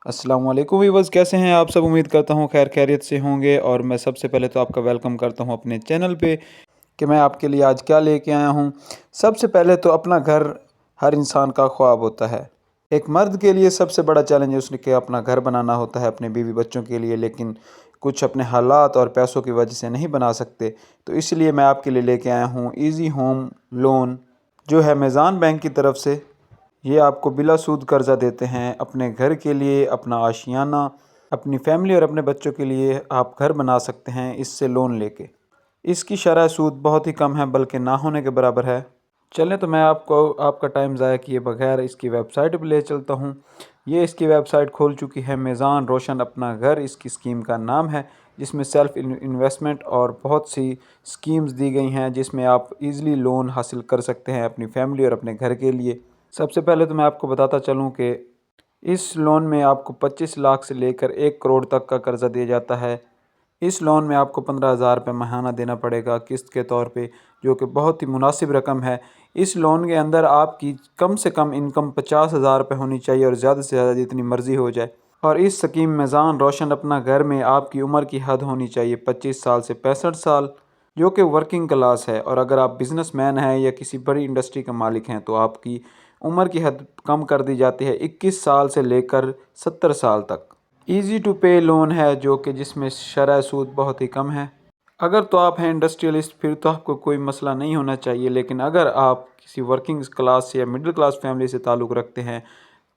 अस्सलाम वालेकुम व्यूअर्स, कैसे हैं आप सब। उम्मीद करता हूँ खैर खैरियत से होंगे। और मैं सबसे पहले तो आपका वेलकम करता हूँ अपने चैनल पे कि मैं आपके लिए आज क्या लेके आया हूँ। सबसे पहले तो अपना घर हर इंसान का ख्वाब होता है। एक मर्द के लिए सबसे बड़ा चैलेंज है उसने कि अपना घर बनाना होता है अपने बीवी बच्चों के लिए, लेकिन कुछ अपने हालात और पैसों की वजह से नहीं बना सकते। तो इसलिए मैं आपके लिए लेके आया हूँ इजी होम लोन, जो है मेज़ान बैंक की तरफ से। ये आपको बिला सूद कर्ज़ा देते हैं अपने घर के लिए, अपना आशियाना, अपनी फैमिली और अपने बच्चों के लिए आप घर बना सकते हैं इससे लोन लेके। इसकी शरह सूद बहुत ही कम है, बल्कि ना होने के बराबर है। चलें तो मैं आपको आपका टाइम ज़ाया किए बगैर इसकी वेबसाइट पर ले चलता हूँ। ये इसकी वेबसाइट खोल चुकी है, मेज़ान रोशन अपना घर इसकी स्कीम का नाम है, जिसमें सेल्फ़ इन्वेस्टमेंट और बहुत सी स्कीम्स दी गई हैं जिसमें आप इजीली लोन हासिल कर सकते हैं अपनी फैमिली और अपने घर के लिए। सबसे पहले तो मैं आपको बताता चलूं कि इस लोन में आपको 25 लाख से लेकर 1 करोड़ तक का कर्ज़ा दिया जाता है। इस लोन में आपको 15,000 रुपये माहाना देना पड़ेगा किस्त के तौर पे, जो कि बहुत ही मुनासिब रकम है। इस लोन के अंदर आपकी कम से कम इनकम 50,000 रुपये होनी चाहिए और ज़्यादा से ज़्यादा जितनी मर्ज़ी हो जाए। और इस स्कीम मेज़ान रोशन अपना घर में आपकी उम्र की हद होनी चाहिए 25 साल से 65 साल, जो कि वर्किंग क्लास है। और अगर आप बिजनेसमैन हैं या किसी बड़ी इंडस्ट्री के मालिक हैं तो आपकी उम्र की हद कम कर दी जाती है 21 साल से लेकर 70 साल तक। इजी टू पे लोन है, जो कि जिसमें शरह सूद बहुत ही कम है। अगर तो आप हैं इंडस्ट्रियलिस्ट फिर तो आपको कोई मसला नहीं होना चाहिए, लेकिन अगर आप किसी वर्किंग क्लास या मिडिल क्लास फैमिली से ताल्लुक़ रखते हैं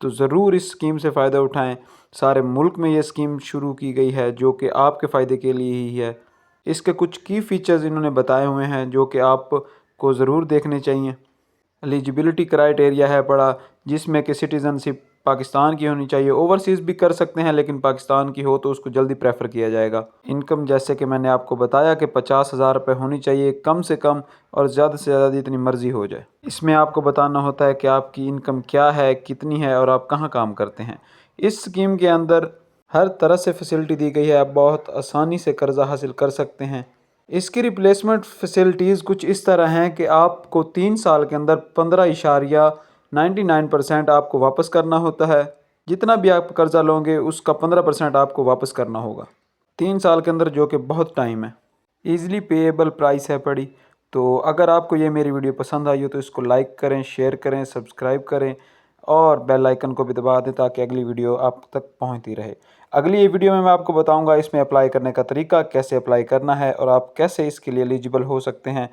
तो ज़रूर इस स्कीम से फ़ायदा उठाएं। सारे मुल्क में ये स्कीम शुरू की गई है जो कि आपके फ़ायदे के लिए ही है। इसके कुछ की फ़ीचर्स इन्होंने बताए हुए हैं जो कि आपको ज़रूर देखने चाहिए। एलिजिबिलिटी क्राइटेरिया है बड़ा, जिसमें कि सिटीज़नशिप पाकिस्तान की होनी चाहिए। ओवरसीज़ भी कर सकते हैं, लेकिन पाकिस्तान की हो तो उसको जल्दी प्रेफर किया जाएगा। इनकम जैसे कि मैंने आपको बताया कि 50,000 रुपये होनी चाहिए कम से कम, और ज़्यादा से ज़्यादा जितनी मर्ज़ी हो जाए। इसमें आपको बताना होता है कि आपकी इनकम क्या है, कितनी है और आप कहाँ काम करते हैं। इस स्कीम के अंदर हर तरह से फैसिलिटी दी गई है, आप बहुत आसानी से कर्ज़ा हासिल कर सकते हैं। इसकी रिप्लेसमेंट फैसिलिटीज़ कुछ इस तरह हैं कि आपको 3 साल के अंदर 15.99% आपको वापस करना होता है। जितना भी आप कर्ज़ा लोगे उसका 15% आपको वापस करना होगा 3 साल के अंदर, जो कि बहुत टाइम है। ईज़िली पेएबल प्राइस है पड़ी। तो अगर आपको ये मेरी वीडियो पसंद आई हो तो इसको लाइक करें, शेयर करें, सब्सक्राइब करें और बेल आइकन को भी दबा दें ताकि अगली वीडियो आप तक पहुंचती रहे। अगली ये वीडियो में मैं आपको बताऊंगा इसमें अप्लाई करने का तरीका, कैसे अप्लाई करना है और आप कैसे इसके लिए एलिजिबल हो सकते हैं।